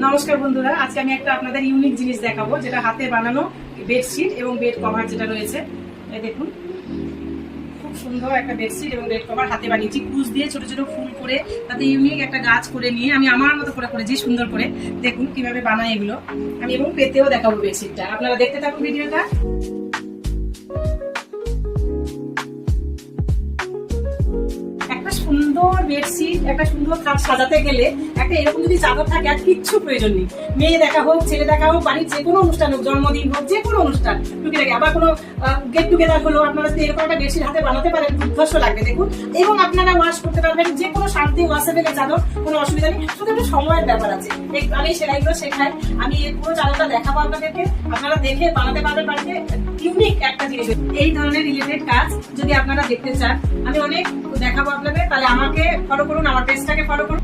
নমস্কার বন্ধুরা, আজকে আমি একটা আপনাদের ইউনিক জিনিস দেখাবো, যেটা হাতে বানানো বেডশিট এবং বেড কভার যেটা রয়েছে। এই দেখুন, খুব সুন্দর একটা বেডশিট এবং বেড কভার হাতে বানিয়েছি কুচ দিয়ে ছোট ছোট ফুল করে, তাতে ইউনিক একটা গাছ করে নিয়ে আমি আমার মতো করে করেছি সুন্দর করে। দেখুন কিভাবে বানাই এগুলো আমি, এবং পেতেও দেখাবো বেডশিটটা। আপনারা দেখতে থাকুন ভিডিওটা। একটা সুন্দর বেডশিট, একটা সুন্দর খাট সাজাতে গেলে একটা এরকম যদি চাদর থাকে আর কিচ্ছু প্রয়োজন নেই। মেয়ে দেখা হোক, ছেলে দেখা হোক, বাড়ির যে কোনো অনুষ্ঠান হোক, জন্মদিন হোক, যে কোনো অনুষ্ঠান টুকিটাকি, আবার কোনো গেট টুগেদার হলো, আপনারা যদি এরকম একটা বেডশিট হাতে বানাতে পারেন দুর্ধর্ষ লাগবে। দেখুন, এবং আপনারা ওয়াশ করতে পারবেন, যে কোনো শান্তি ওয়াশেবেলের চাদর, কোনো অসুবিধা নেই। শুধু একটু সময়ের ব্যাপার আছে। আমি সেলাইগুলো শেখাই, আমি পুরো চাদরটা দেখাবো আপনাদেরকে, আপনারা দেখে বানাতে পারবেন বাড়িতে। ইউনিক একটা জিনিস, এই ধরনের রিলেটেড কাজ যদি আপনারা দেখতে চান, আমি অনেক দেখাবো আপনাদের। তাহলে আমাকে ফলো করুন, আমার পেজটাকে ফলো করুন।